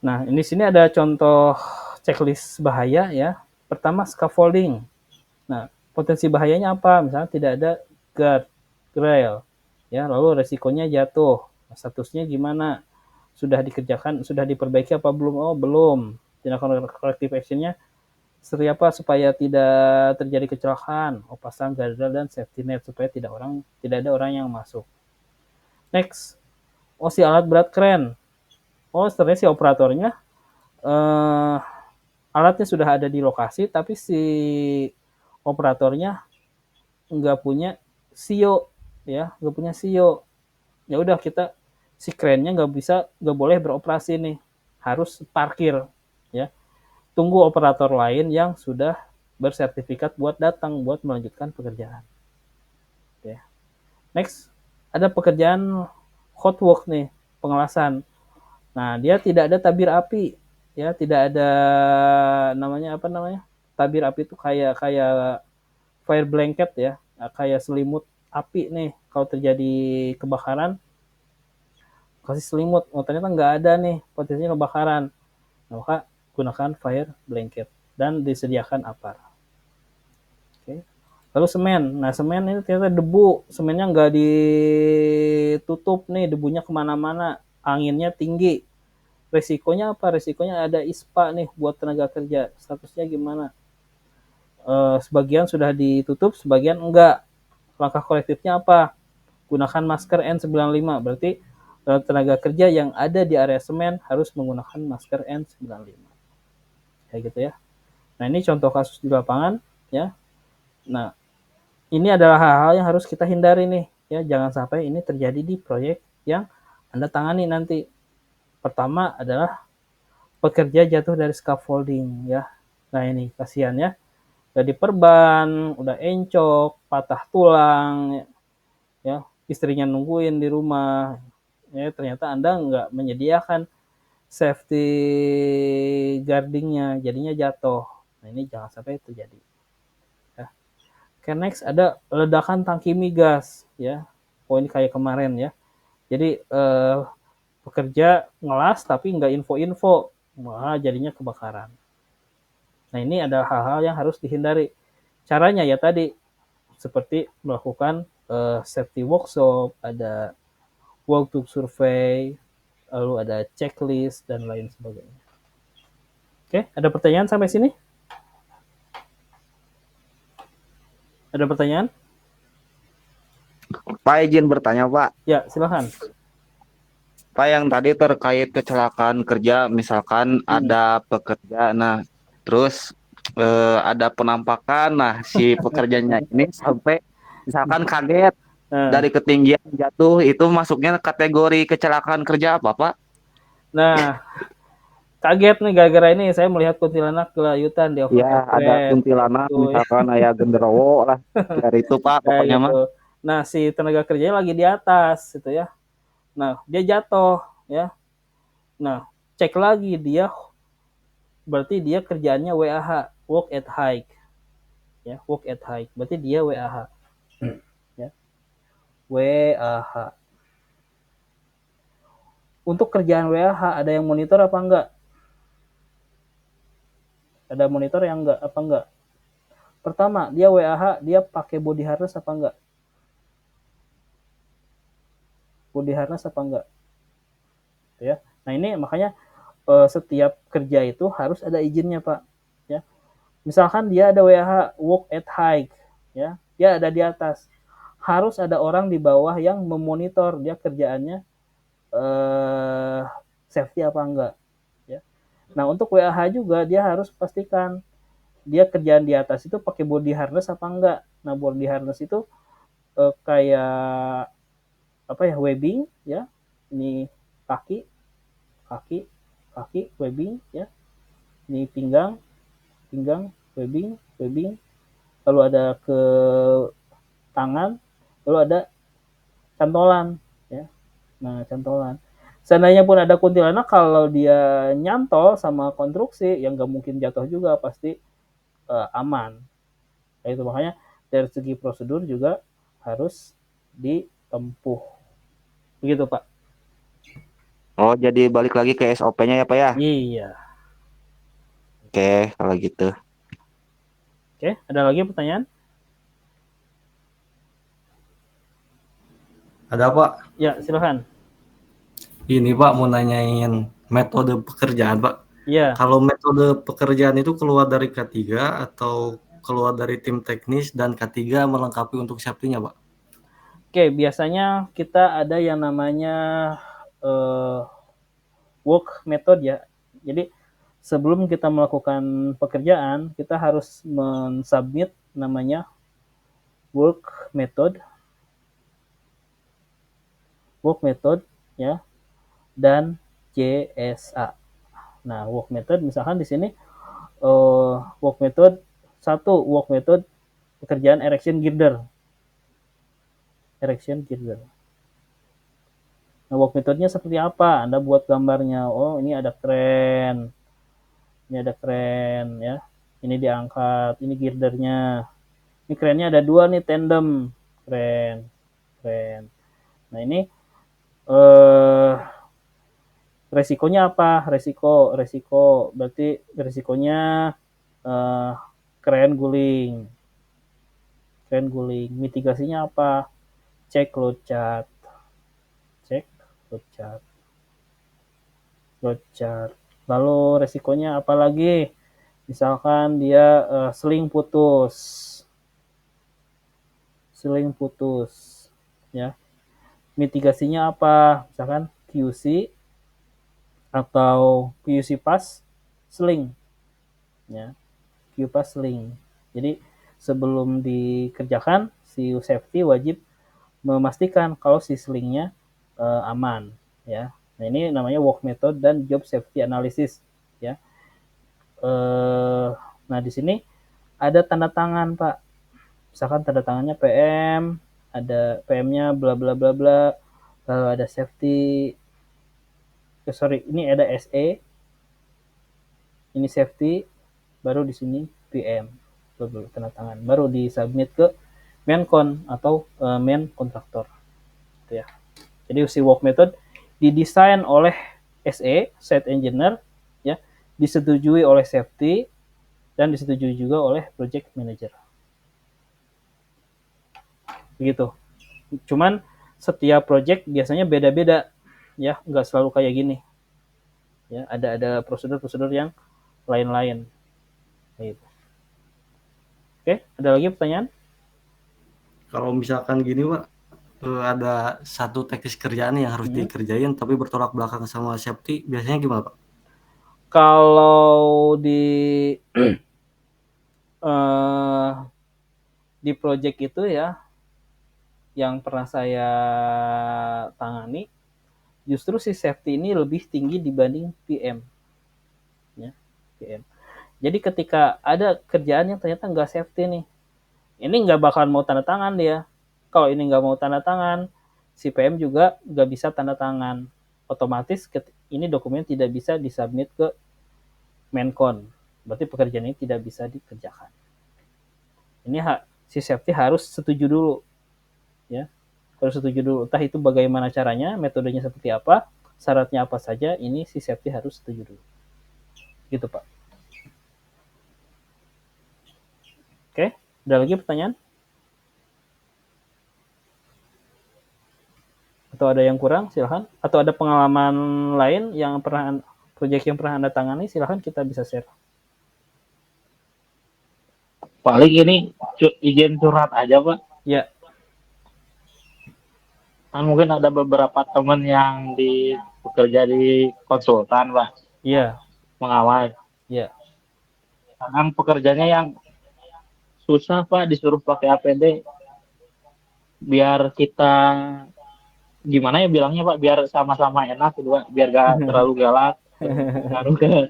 Nah, ini sini ada contoh checklist bahaya ya. Pertama, scaffolding. Nah, potensi bahayanya apa? Misalnya tidak ada guard rail, ya, lalu resikonya jatuh. Statusnya gimana? Sudah dikerjakan, sudah diperbaiki apa belum? Oh, belum. Tindakan corrective actionnya seperti apa supaya tidak terjadi kecelakaan? Oh, pasang guardrail dan safety net supaya tidak ada orang yang masuk. Next, oh si alat berat keren. Oh, sebenarnya si operatornya alatnya sudah ada di lokasi, tapi si operatornya nggak punya CEO, ya, nggak punya CEO. Ya udah, kita si kerennya nggak boleh beroperasi nih, harus parkir, ya. Tunggu operator lain yang sudah bersertifikat buat datang buat melanjutkan pekerjaan. Oke. Next, ada pekerjaan hot work nih, pengelasan. Nah, dia tidak ada tabir api, ya, tidak ada tabir api itu kayak fire blanket ya, kayak selimut api nih. Kalau terjadi kebakaran, kasih selimut. Oh, ternyata nggak ada nih, potensinya kebakaran. Nah, maka gunakan fire blanket dan disediakan apar. Oke. Lalu semen. Nah, semen ini ternyata debu. Semennya nggak ditutup nih, debunya kemana-mana. Anginnya tinggi. Resikonya apa? Resikonya ada ISPA nih buat tenaga kerja. Statusnya gimana? Sebagian sudah ditutup, sebagian enggak. Langkah korektifnya apa? Gunakan masker N95. Berarti tenaga kerja yang ada di area semen harus menggunakan masker N95. Kayak gitu ya. Nah, ini contoh kasus di lapangan ya. Nah, ini adalah hal-hal yang harus kita hindari nih ya. Jangan sampai ini terjadi di proyek yang Anda tangani nanti. Pertama adalah pekerja jatuh dari scaffolding ya. Nah, ini kasihan ya. Udah diperban, udah encok, patah tulang ya. Istrinya nungguin di rumah. Ya, ternyata Anda nggak menyediakan safety guardingnya, jadinya jatuh. Nah, ini jangan sampai terjadi. Ya. Oke, next ada ledakan tangki migas ya. Oh, ini kayak kemarin ya. Jadi pekerja ngelas tapi nggak info-info, malah jadinya kebakaran. Nah, ini ada hal-hal yang harus dihindari. Caranya ya tadi seperti melakukan safety workshop, ada walkthrough survey, lalu ada checklist dan lain sebagainya. Oke, ada pertanyaan sampai sini? Ada pertanyaan? Pak, izin bertanya, Pak. Ya, silakan. Pak, yang tadi terkait kecelakaan kerja, misalkan ada pekerja, nah terus ada penampakan, nah si pekerjanya ini sampai misalkan kaget, Nah, dari ketinggian jatuh itu masuknya kategori kecelakaan kerja apa, Pak? nah, kaget nih gara-gara ini saya melihat kuntilanak gelayutan di Ya, overhead ada crane kayak kuntilanak gitu ya. misalkan aya genderuwo lah. Dari itu, Pak, Kayak pokoknya gitu. mah. Nah, si tenaga kerjanya lagi di atas gitu ya. Nah, dia jatuh ya. Nah, cek lagi dia berarti dia kerjaannya WAH, work at height ya, work at height. Berarti dia WAH ya. WAH. Untuk kerjaan WAH ada yang monitor apa enggak? Ada monitor yang enggak apa enggak? Pertama, dia WAH, dia pakai body harness apa enggak? Body harness apa enggak? Ya. Nah, ini makanya setiap kerja itu harus ada izinnya, Pak. Ya. Misalkan dia ada WAH, work at height, ya. Dia ada di atas. Harus ada orang di bawah yang memonitor dia kerjaannya safety apa enggak, ya. Nah, untuk WAH juga dia harus pastikan dia kerjaan di atas itu pakai body harness apa enggak. Nah, body harness itu kayak apa ya, webbing ya. Ini kaki, kaki, kaki, webbing ya. Ini pinggang, pinggang, webbing, webbing. Lalu ada ke tangan, lalu ada cantolan ya. Nah, cantolan. Seandainya pun ada kuntilanak, kalau dia nyantol sama konstruksi yang nggak mungkin jatuh juga, pasti aman. Nah, itu makanya dari segi prosedur juga harus ditempuh. Begitu, Pak. Oh, jadi balik lagi ke SOP-nya ya, Pak ya? Iya. Oke, kalau gitu. Oke, ada lagi pertanyaan? Ada Pak, Ya, silakan. ini Pak mau nanyain metode pekerjaan Pak. Iya. Kalau metode pekerjaan itu keluar dari K3 atau keluar dari tim teknis dan K3 melengkapi untuk safety-nya Pak? Oke, biasanya kita ada yang namanya uh, work method ya. Jadi sebelum kita melakukan pekerjaan, kita harus mensubmit namanya work method ya, dan CSA. Nah, work method misalkan di sini work method satu, work method pekerjaan erection girder. Erection girder. Nah, work methodnya seperti apa? Anda buat gambarnya. Oh, ini ada kren. Ini ada kren ya. Ini diangkat, ini girdernya. Ini kerennya ada dua nih, tandem. Kren, kren. Nah, ini resikonya apa? Resiko berarti resikonya kren guling. Kren guling. Mitigasinya apa? Cek load chart. Cek load chart. Load chart. Lalu resikonya apa lagi? Misalkan dia seling putus. Seling putus ya. Mitigasinya apa? Misalkan QC atau QC pass seling ya. QC pass seling. Jadi sebelum dikerjakan si safety wajib memastikan kalau si selingnya aman ya. Nah, ini namanya work method dan job safety analysis ya. Nah, di sini ada tanda tangan, Pak. Misalkan tanda tangannya PM, ada PM-nya bla bla bla bla, lalu ada safety, ini ada SE, ini safety, baru di sini PM, tanda tangan, baru disubmit ke Mencon atau main kontraktor, gitu ya. Jadi si work method didesain oleh SE, site engineer, ya, disetujui oleh safety dan disetujui juga oleh project manager. Begitu. Cuman setiap project biasanya beda-beda, ya, nggak selalu kayak gini. Ya, ada prosedur-prosedur yang lain-lain. Gitu. Oke, ada lagi pertanyaan? Kalau misalkan gini Pak, ada satu teknis kerjaan yang harus dikerjain tapi bertolak belakang sama safety, biasanya gimana Pak? Kalau di project itu ya, yang pernah saya tangani, justru si safety ini lebih tinggi dibanding PM. Ya, PM. Jadi ketika ada kerjaan yang ternyata nggak safety nih, ini nggak bakalan mau tanda tangan dia. Kalau ini nggak mau tanda tangan, si PM juga nggak bisa tanda tangan. Otomatis ini dokumen tidak bisa disubmit ke Menkon. Berarti pekerjaan ini tidak bisa dikerjakan. Ini si safety harus setuju dulu, ya. Harus setuju dulu. Entah itu bagaimana caranya, metodenya seperti apa, syaratnya apa saja, ini si safety harus setuju dulu. Gitu, Pak. Oke, ada lagi pertanyaan? Atau ada yang kurang? Silahkan. Atau ada pengalaman lain yang pernah proyek yang pernah Anda tangani, silahkan kita bisa share. Paling ini izin curhat aja Pak. Ya. Kan mungkin ada beberapa teman yang bekerja di konsultan Pak. Iya. Mengawal. Iya. Kadang pekerjanya yang susah Pak, disuruh pakai APD. Biar kita gimana ya bilangnya Pak, biar sama-sama enak gitu Pak, biar gak terlalu galak, ngaruh ke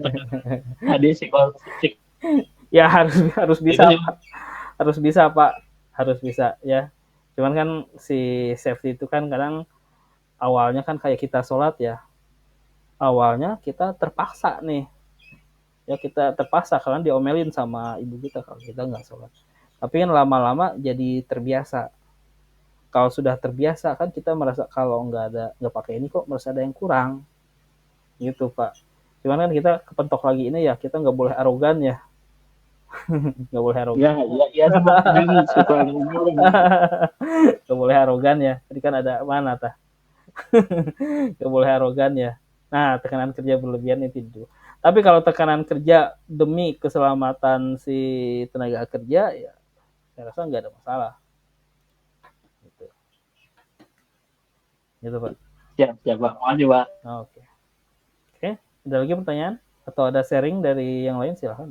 tadi psikologis. Ya harus bisa Pak. Harus bisa Pak, harus bisa ya. Cuman kan si safety itu kan kadang awalnya kan kayak kita sholat ya. Awalnya kita terpaksa nih. Ya kita terpaksa karena diomelin sama ibu kita kalau kita nggak sholat. Tapi kan lama-lama jadi terbiasa. Kalau sudah terbiasa kan kita merasa kalau nggak pakai ini kok merasa ada yang kurang. Gitu Pak. Cuman kan kita kepentok lagi ini ya, kita nggak boleh arogan ya. Nggak boleh arogan. Ya suka Nggak boleh arogan ya. Tadi kan ada mana tah? Nggak boleh arogan ya. Nah, tekanan kerja berlebihan itu. Tapi kalau tekanan kerja demi keselamatan si tenaga kerja, ya saya rasa nggak ada masalah. Gitu. Gitu Pak. Siap Pak. Makasih Pak. Oke. Ada lagi pertanyaan? Atau ada sharing dari yang lain? Silahkan.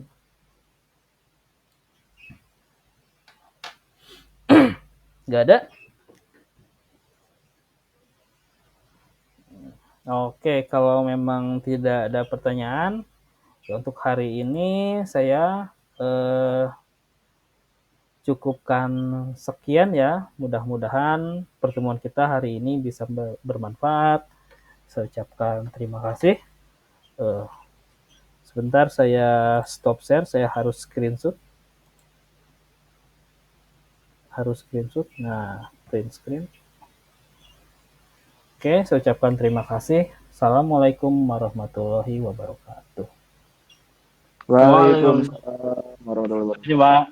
Nggak ada? Oke, kalau memang tidak ada pertanyaan, ya untuk hari ini saya cukupkan sekian ya. Mudah-mudahan pertemuan kita hari ini bisa bermanfaat. Saya ucapkan terima kasih. Sebentar saya stop share, saya harus screenshot. Nah, print screen. Oke, saya ucapkan terima kasih. Assalamualaikum warahmatullahi wabarakatuh. Waalaikumsalam warahmatullahi wabarakatuh. Terima kasih Pak.